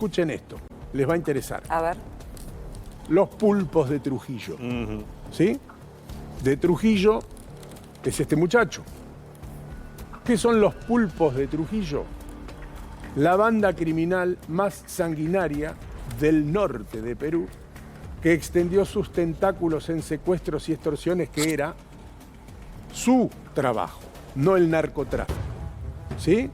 Escuchen esto, les va a interesar. A ver. Los pulpos de Trujillo. ¿Sí? De Trujillo es este muchacho. ¿Qué son los pulpos de Trujillo? La banda criminal más sanguinaria del norte de Perú, que extendió sus tentáculos en secuestros y extorsiones, que era su trabajo, no el narcotráfico. ¿Sí?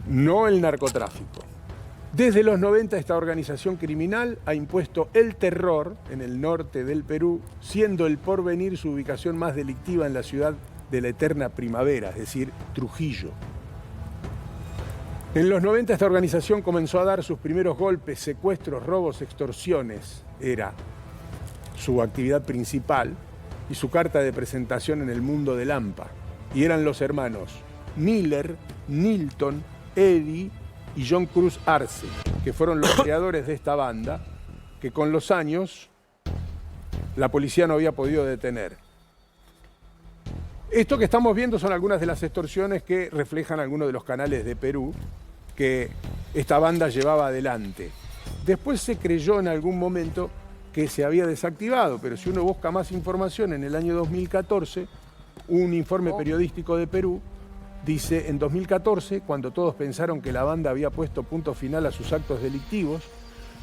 No el narcotráfico. Desde los 90 esta organización criminal ha impuesto el terror en el norte del Perú, siendo El Porvenir su ubicación más delictiva en la ciudad de la eterna primavera, es decir, Trujillo. En los 90 esta organización comenzó a dar sus primeros golpes, secuestros, robos, extorsiones. Era su actividad principal y su carta de presentación en el mundo del AMPA. Y eran los hermanos Miller, Nilton, Eddie y John Cruz Arce, que fueron los creadores de esta banda, que con los años la policía no había podido detener. Esto que estamos viendo son algunas de las extorsiones que reflejan algunos de los canales de Perú que esta banda llevaba adelante. Después se creyó en algún momento que se había desactivado, pero si uno busca más información, en el año 2014, un informe periodístico de Perú dice, en 2014, cuando todos pensaron que la banda había puesto punto final a sus actos delictivos,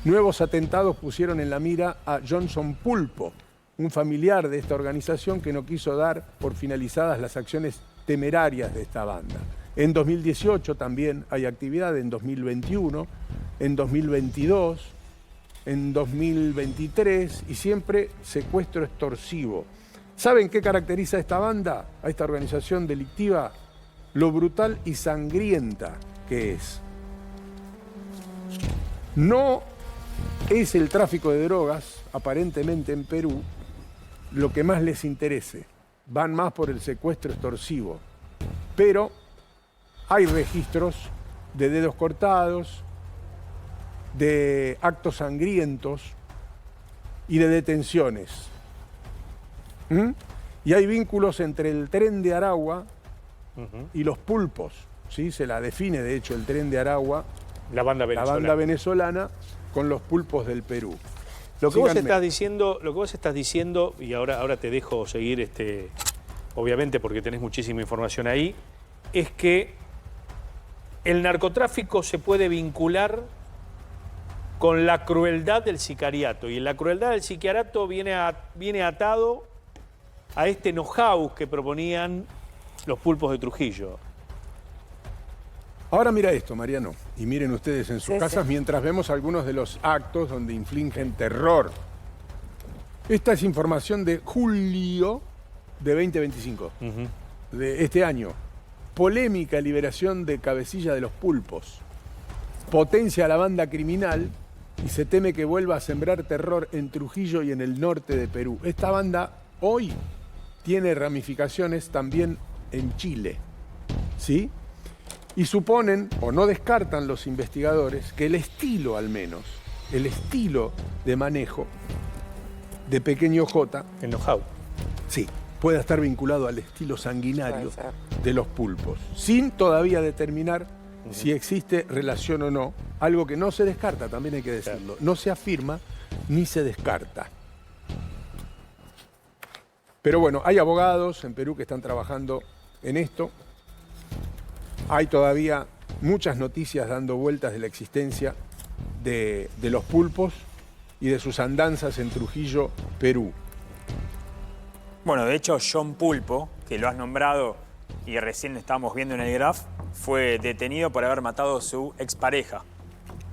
nuevos atentados pusieron en la mira a Johnson Pulpo, un familiar de esta organización que no quiso dar por finalizadas las acciones temerarias de esta banda. En 2018 también hay actividad, en 2021, en 2022, en 2023 y siempre secuestro extorsivo. ¿Saben qué caracteriza a esta banda, a esta organización delictiva? Lo brutal y sangrienta que es. No es el tráfico de drogas, aparentemente en Perú, lo que más les interese. Van más por el secuestro extorsivo. Pero hay registros de dedos cortados, de actos sangrientos y de detenciones. Y hay vínculos entre el Tren de Aragua y los pulpos, ¿sí? Se la define, de hecho, el Tren de Aragua, la banda venezolana, con los pulpos del Perú. Lo que vos estás diciendo, y ahora te dejo seguir, obviamente porque tenés muchísima información ahí, es que el narcotráfico se puede vincular con la crueldad del sicariato, y la crueldad del sicariato viene atado a este know-how que proponían los pulpos de Trujillo. Ahora mira esto, Mariano, y miren ustedes en sus casas mientras vemos algunos de los actos donde infligen terror. Esta es información de julio de 2025, de este año. Polémica liberación de cabecilla de los pulpos. Potencia la banda criminal y se teme que vuelva a sembrar terror en Trujillo y en el norte de Perú. Esta banda hoy tiene ramificaciones también en Chile, ¿sí? Y suponen, o no descartan los investigadores, que el estilo al menos, el estilo de manejo de Pequeño J, el know-how, sí, pueda estar vinculado al estilo sanguinario de los pulpos, sin todavía determinar si existe relación o no, algo que no se descarta, también hay que decirlo, no se afirma ni se descarta. Pero bueno, hay abogados en Perú que están trabajando en esto. Hay todavía muchas noticias dando vueltas de la existencia de los pulpos y de sus andanzas en Trujillo, Perú. Bueno, de hecho, John Pulpo, que lo has nombrado y recién estábamos viendo en el graph, fue detenido por haber matado a su expareja,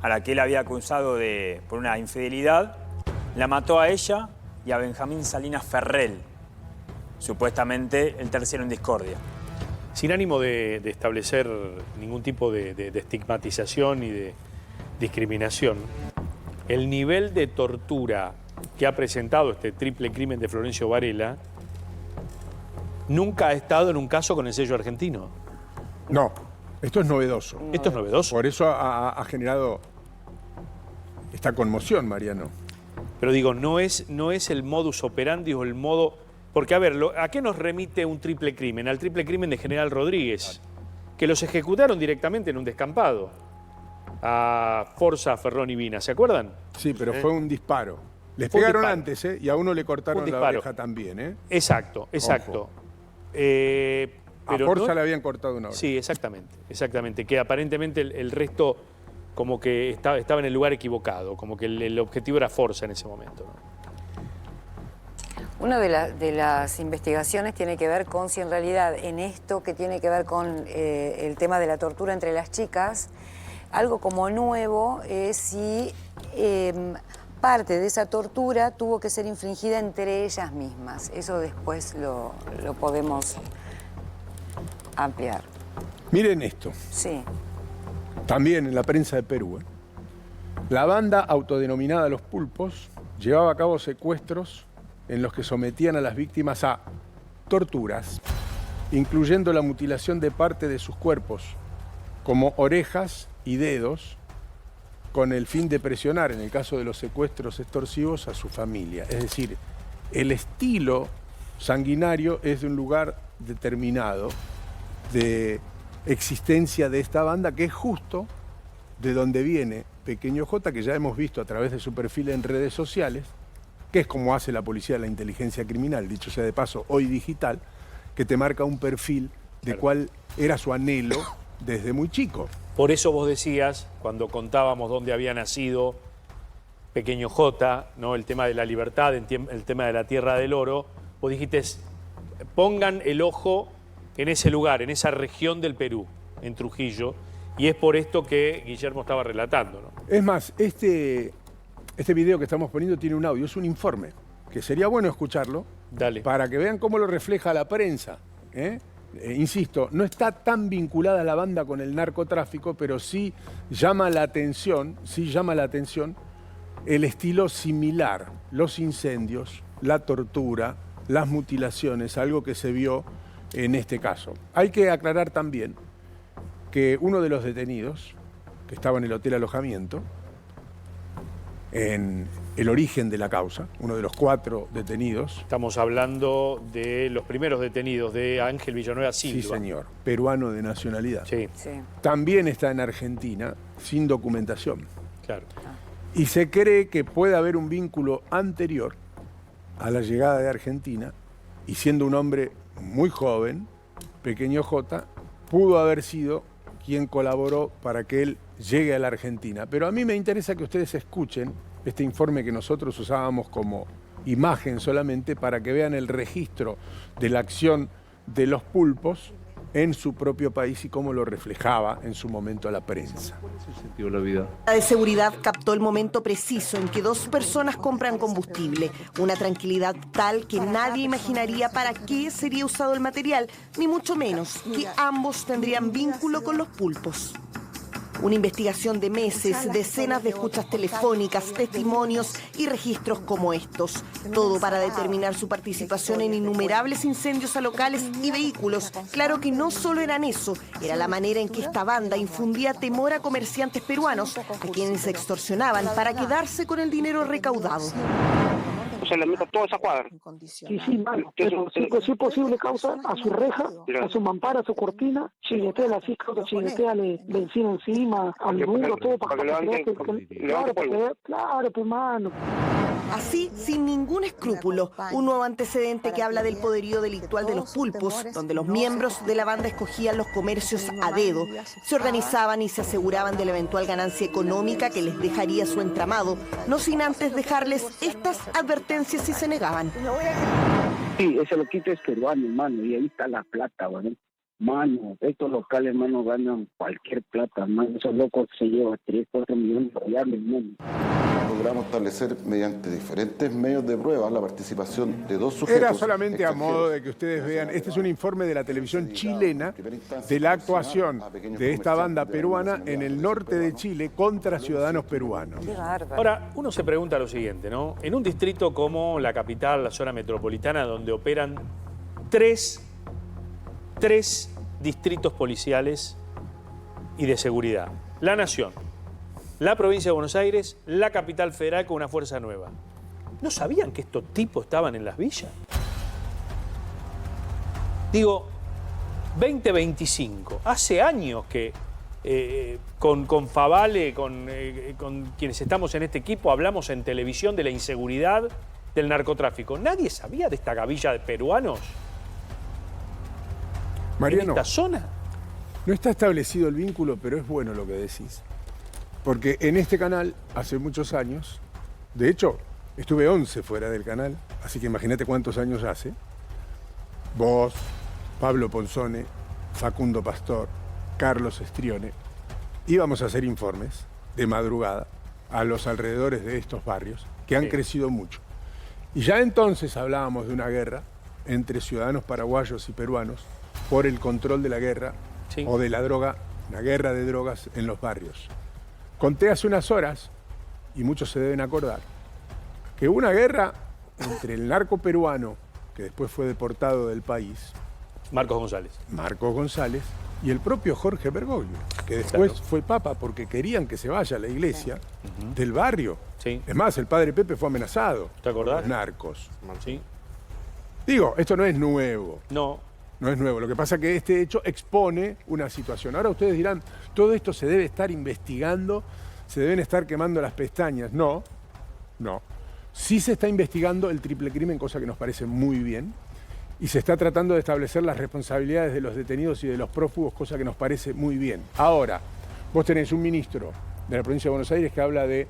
a la que él había acusado por una infidelidad. La mató a ella y a Benjamín Salinas Ferrell, supuestamente el tercero en discordia. Sin ánimo de establecer ningún tipo de estigmatización y de discriminación, el nivel de tortura que ha presentado este triple crimen de Florencio Varela nunca ha estado en un caso con el sello argentino. No, esto es novedoso. Esto es novedoso. Por eso ha generado esta conmoción, Mariano. Pero digo, no es el modus operandi o el modo... Porque, a ver, ¿a qué nos remite un triple crimen? Al triple crimen de General Rodríguez, que los ejecutaron directamente en un descampado. a Forza, Ferrón y Vina, ¿se acuerdan? Sí, pero fue un disparo. Les Fue un pegaron disparo. antes, y a uno le cortaron Un la disparo. oreja también, Exacto, exacto. Ojo. A Pero Forza no- le habían cortado una oreja. Sí, exactamente. Que aparentemente el resto como que estaba en el lugar equivocado, como que el objetivo era Forza en ese momento, ¿no? Una de las investigaciones tiene que ver con si en realidad en esto que tiene que ver con el tema de la tortura entre las chicas, algo como nuevo es si parte de esa tortura tuvo que ser infligida entre ellas mismas. Eso después lo podemos ampliar. Miren esto, Sí. también en la prensa de Perú. La banda autodenominada Los Pulpos llevaba a cabo secuestros en los que sometían a las víctimas a torturas, incluyendo la mutilación de parte de sus cuerpos, como orejas y dedos, con el fin de presionar, en el caso de los secuestros extorsivos, a su familia. Es decir, el estilo sanguinario es de un lugar determinado de existencia de esta banda, que es justo de donde viene Pequeño J, que ya hemos visto a través de su perfil en redes sociales, que es como hace la policía de la inteligencia criminal, dicho sea de paso, hoy digital, que te marca un perfil de Claro. cuál era su anhelo desde muy chico. Por eso vos decías, cuando contábamos dónde había nacido Pequeño J, ¿no? El tema de la libertad, el tema de la Tierra del Oro, vos dijiste, pongan el ojo en ese lugar, en esa región del Perú, en Trujillo, y es por esto que Guillermo estaba relatando, ¿no? Es más, este video que estamos poniendo tiene un audio, es un informe, que sería bueno escucharlo, Dale. para que vean cómo lo refleja la prensa. Insisto, no está tan vinculada la banda con el narcotráfico, pero sí llama la atención el estilo similar, los incendios, la tortura, las mutilaciones, algo que se vio en este caso. Hay que aclarar también que uno de los detenidos, que estaba en el hotel alojamiento, en el origen de la causa, uno de los 4 detenidos. Estamos hablando de los primeros detenidos de Ángel Villanueva Silva. Sí, señor, peruano de nacionalidad. Sí, Sí. También está en Argentina sin documentación. claro. Y se cree que puede haber un vínculo anterior a la llegada de Argentina, y siendo un hombre muy joven, Pequeño J, pudo haber sido quien colaboró para que él llegue a la Argentina. Pero a mí me interesa que ustedes escuchen este informe que nosotros usábamos como imagen solamente, para que vean el registro de la acción de los pulpos en su propio país y cómo lo reflejaba en su momento a la prensa. La de seguridad captó el momento preciso en que 2 personas compran combustible. Una tranquilidad tal que nadie imaginaría para qué sería usado el material, ni mucho menos que ambos tendrían vínculo con los pulpos. Una investigación de meses, decenas de escuchas telefónicas, testimonios y registros como estos. Todo para determinar su participación en innumerables incendios a locales y vehículos. Claro que no solo eran eso, era la manera en que esta banda infundía temor a comerciantes peruanos, a quienes se extorsionaban para quedarse con el dinero recaudado. Se le meta toda esa cuadra. Sí, mano, pero si es posible causa a su reja, a su mampara, a su cortina, chiletea la causa, chiletea le encima, al muro, todo para que claro, pues mano. Así, sin ningún escrúpulo, un nuevo antecedente que habla del poderío delictual de los pulpos, donde los miembros de la banda escogían los comercios a dedo, se organizaban y se aseguraban de la eventual ganancia económica que les dejaría su entramado, no sin antes dejarles estas advertencias si se negaban. Sí, ese loquito es peruano, hermano, y ahí está la plata, ¿vale? Mano, estos locales, mano, ganan cualquier plata, mano. Esos locos se llevan 3, 4 millones de reales, mano. Logramos establecer mediante diferentes medios de prueba la participación de 2 sujetos. Era solamente a extranjeros. modo de que ustedes vean, este es un informe de la televisión chilena de la actuación de esta banda peruana en el norte de Chile contra ciudadanos peruanos. Qué bárbaro. Ahora, uno se pregunta lo siguiente, ¿no? En un distrito como la capital, la zona metropolitana, donde operan tres distritos policiales y de seguridad. La Nación, la provincia de Buenos Aires, la capital federal con una fuerza nueva. ¿No sabían que estos tipos estaban en las villas? Digo, 2025, hace años que con Favale, con quienes estamos en este equipo, hablamos en televisión de la inseguridad del narcotráfico. ¿Nadie sabía de esta gavilla de peruanos Mariano, en esta zona? no está establecido el vínculo, pero es bueno lo que decís. Porque en este canal, hace muchos años, de hecho, estuve 11 fuera del canal, así que imagínate cuántos años hace. Vos, Pablo Ponzone, Facundo Pastor, Carlos Estrione, íbamos a hacer informes de madrugada a los alrededores de estos barrios, que han crecido mucho. Y ya entonces hablábamos de una guerra entre ciudadanos paraguayos y peruanos por el control de la guerra o de la droga, una guerra de drogas en los barrios. Conté hace unas horas, y muchos se deben acordar, que hubo una guerra entre el narco peruano, que después fue deportado del país, Marcos González, y el propio Jorge Bergoglio, que después fue papa porque querían que se vaya a la iglesia del barrio. Sí. Es más, el padre Pepe fue amenazado. ¿Te acordás? Por los narcos. Sí. Digo, esto no es nuevo. No. No es nuevo. Lo que pasa es que este hecho expone una situación. Ahora ustedes dirán, todo esto se debe estar investigando, se deben estar quemando las pestañas. No, no. Sí se está investigando el triple crimen, cosa que nos parece muy bien, y se está tratando de establecer las responsabilidades de los detenidos y de los prófugos, cosa que nos parece muy bien. Ahora, vos tenés un ministro de la provincia de Buenos Aires que habla de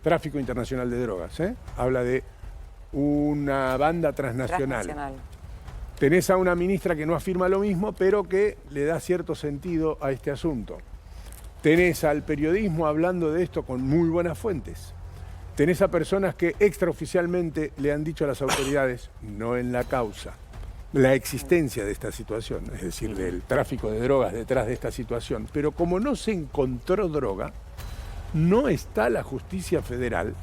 tráfico internacional de drogas, habla de una banda transnacional. Tenés a una ministra que no afirma lo mismo, pero que le da cierto sentido a este asunto. Tenés al periodismo hablando de esto con muy buenas fuentes. Tenés a personas que extraoficialmente le han dicho a las autoridades, no en la causa, la existencia de esta situación, es decir, del tráfico de drogas detrás de esta situación. Pero como no se encontró droga, no está la justicia federal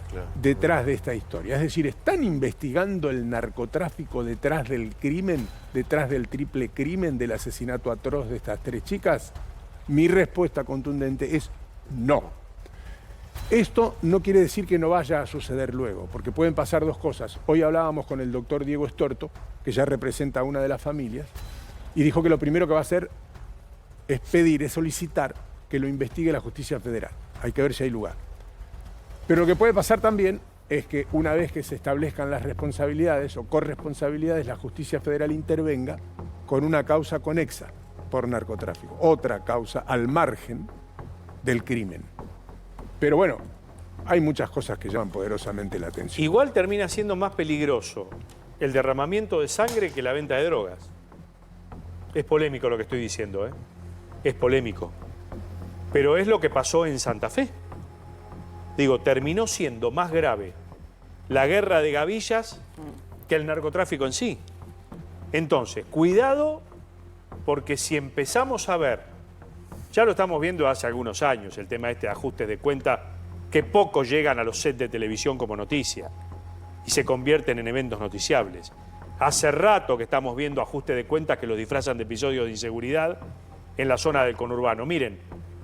detrás de esta historia. Es decir, ¿están investigando el narcotráfico detrás del crimen, detrás del triple crimen del asesinato atroz de estas 3 chicas? Mi respuesta contundente es no. Esto no quiere decir que no vaya a suceder luego, porque pueden pasar 2 cosas. Hoy hablábamos con el doctor Diego Estorto, que ya representa a una de las familias, y dijo que lo primero que va a hacer es pedir, es solicitar que lo investigue la justicia federal. Hay que ver si hay lugar. Pero lo que puede pasar también es que una vez que se establezcan las responsabilidades o corresponsabilidades, la justicia federal intervenga con una causa conexa por narcotráfico, otra causa al margen del crimen. Pero bueno, hay muchas cosas que llaman poderosamente la atención. Igual termina siendo más peligroso el derramamiento de sangre que la venta de drogas. Es polémico lo que estoy diciendo, es polémico. Pero es lo que pasó en Santa Fe. Digo, terminó siendo más grave la guerra de gavillas que el narcotráfico en sí. Entonces, cuidado, porque si empezamos a ver, ya lo estamos viendo hace algunos años, el tema de ajustes de cuenta, que pocos llegan a los sets de televisión como noticia y se convierten en eventos noticiables. Hace rato que estamos viendo ajustes de cuentas que los disfrazan de episodios de inseguridad en la zona del conurbano. Miren,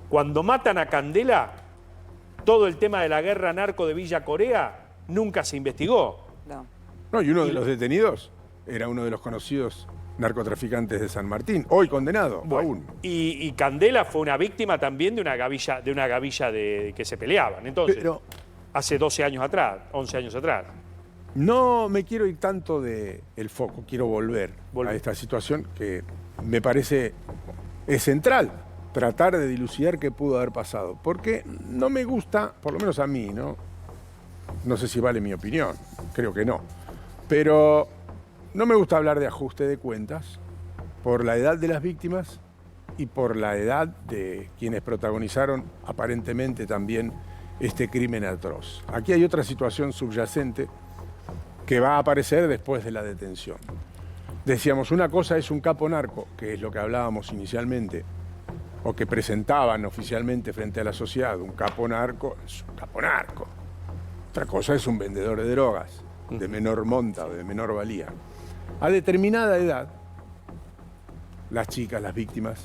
cuando matan a Candela, todo el tema de la guerra narco de Villa Corea nunca se investigó. No, y uno de los detenidos era uno de los conocidos narcotraficantes de San Martín, hoy condenado aún. Y Candela fue una víctima también de una gavilla de que se peleaban. Entonces, pero, hace 12 años atrás, 11 años atrás. No me quiero ir tanto del foco, quiero volver a esta situación que me parece es central. Tratar de dilucidar qué pudo haber pasado. Porque no me gusta, por lo menos a mí, no sé si vale mi opinión, creo que no. Pero no me gusta hablar de ajuste de cuentas por la edad de las víctimas y por la edad de quienes protagonizaron aparentemente también este crimen atroz. Aquí hay otra situación subyacente que va a aparecer después de la detención. Decíamos, una cosa es un capo narco, que es lo que hablábamos inicialmente, o que presentaban oficialmente frente a la sociedad. Un capo narco es un capo narco. Otra cosa es un vendedor de drogas, de menor monta o de menor valía. A determinada edad, las chicas, las víctimas,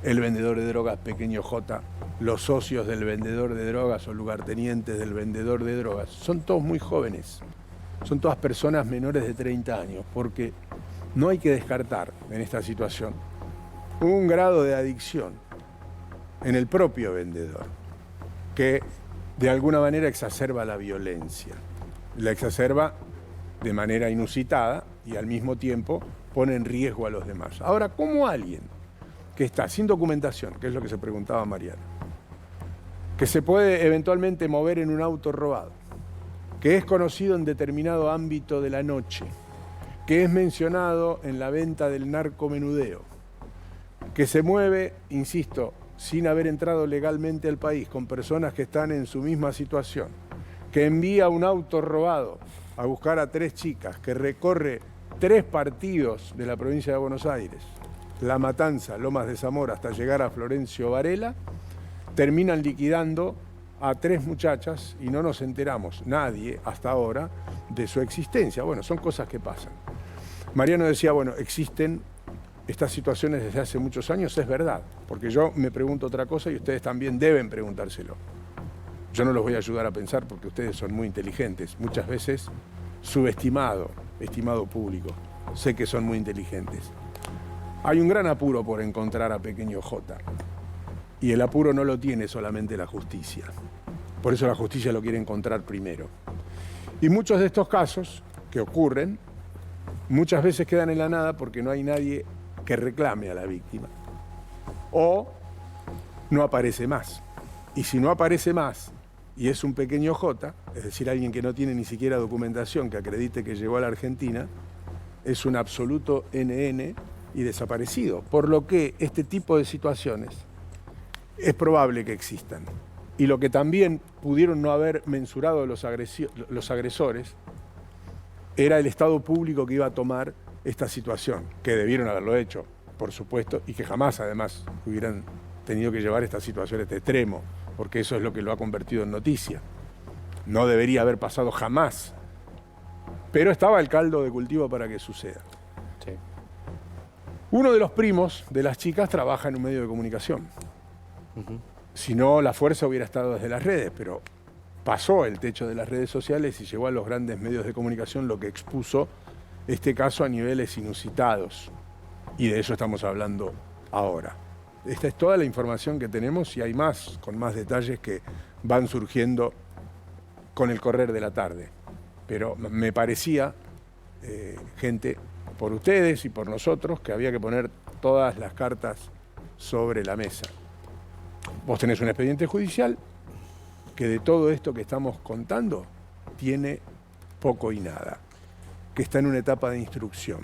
el vendedor de drogas pequeño J, los socios del vendedor de drogas o lugartenientes del vendedor de drogas, son todos muy jóvenes. Son todas personas menores de 30 años, porque no hay que descartar en esta situación un grado de adicción en el propio vendedor, que de alguna manera exacerba la violencia. La exacerba de manera inusitada y al mismo tiempo pone en riesgo a los demás. Ahora, ¿cómo alguien que está sin documentación, que es lo que se preguntaba Mariana, que se puede eventualmente mover en un auto robado, que es conocido en determinado ámbito de la noche, que es mencionado en la venta del narcomenudeo, que se mueve, insisto, sin haber entrado legalmente al país, con personas que están en su misma situación, que envía un auto robado a buscar a 3 chicas, que recorre 3 partidos de la provincia de Buenos Aires, La Matanza, Lomas de Zamora, hasta llegar a Florencio Varela, terminan liquidando a 3 muchachas y no nos enteramos, nadie hasta ahora, de su existencia. Bueno, son cosas que pasan. Mariano decía, bueno, existen estas situaciones desde hace muchos años, es verdad, porque yo me pregunto otra cosa y ustedes también deben preguntárselo. Yo no los voy a ayudar a pensar porque ustedes son muy inteligentes, muchas veces subestimado, estimado público, sé que son muy inteligentes. Hay un gran apuro por encontrar a pequeño J. Y el apuro no lo tiene solamente la justicia. Por eso la justicia lo quiere encontrar primero. Y muchos de estos casos que ocurren, muchas veces quedan en la nada porque no hay nadie que reclame a la víctima. O no aparece más. Y si no aparece más y es un pequeño J, es decir, alguien que no tiene ni siquiera documentación que acredite que llegó a la Argentina, es un absoluto NN y desaparecido. Por lo que este tipo de situaciones es probable que existan. Y lo que también pudieron no haber mensurado los agresores era el Estado público que iba a tomar esta situación, que debieron haberlo hecho, por supuesto, y que jamás además hubieran tenido que llevar estas situaciones de extremo, porque eso es lo que lo ha convertido en noticia. No debería haber pasado jamás, pero estaba el caldo de cultivo para que suceda. Sí. Uno de los primos de las chicas trabaja en un medio de comunicación. Si no, la fuerza hubiera estado desde las redes, pero pasó el techo de las redes sociales y llegó a los grandes medios de comunicación, lo que expuso este caso a niveles inusitados. Y de eso estamos hablando ahora. Esta es toda la información que tenemos y hay más, con más detalles que van surgiendo con el correr de la tarde. Pero me parecía, gente, por ustedes y por nosotros, que había que poner todas las cartas sobre la mesa. Vos tenés un expediente judicial que de todo esto que estamos contando tiene poco y nada, que está en una etapa de instrucción,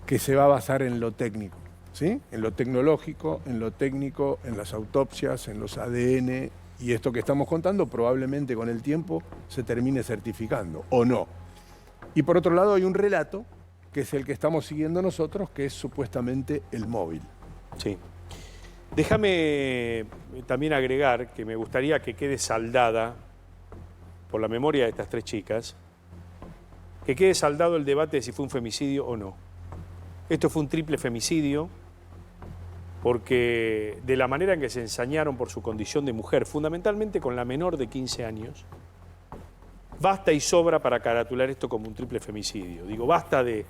que se va a basar en lo técnico, ¿sí? En lo tecnológico, en lo técnico, en las autopsias, en los ADN, y esto que estamos contando probablemente con el tiempo se termine certificando, o no. Y por otro lado hay un relato, que es el que estamos siguiendo nosotros, que es supuestamente el móvil. Sí. Déjame también agregar que me gustaría que quede saldada, por la memoria de estas 3 chicas, que quede saldado el debate de si fue un femicidio o no. Esto fue un triple femicidio porque de la manera en que se ensañaron por su condición de mujer, fundamentalmente con la menor de 15 años, basta y sobra para caratular esto como un triple femicidio. Digo, basta de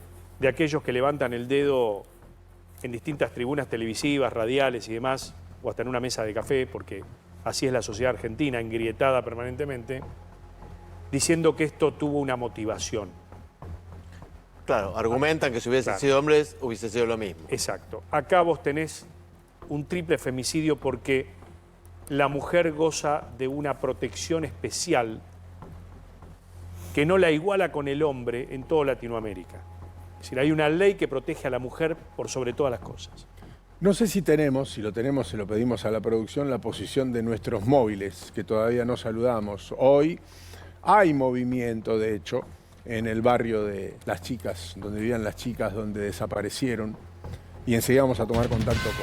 aquellos que levantan el dedo en distintas tribunas televisivas, radiales y demás, o hasta en una mesa de café, porque así es la sociedad argentina, engrietada permanentemente, diciendo que esto tuvo una motivación. Claro, argumentan que si hubiesen sido hombres hubiese sido lo mismo. Exacto. Acá vos tenés un triple femicidio porque la mujer goza de una protección especial que no la iguala con el hombre en toda Latinoamérica. Es decir, hay una ley que protege a la mujer por sobre todas las cosas. No sé si tenemos, si lo tenemos, se lo pedimos a la producción, la posición de nuestros móviles, que todavía no saludamos. Hoy hay movimiento, de hecho, en el barrio de Las Chicas, donde vivían las chicas, donde desaparecieron, y enseguida vamos a tomar contacto con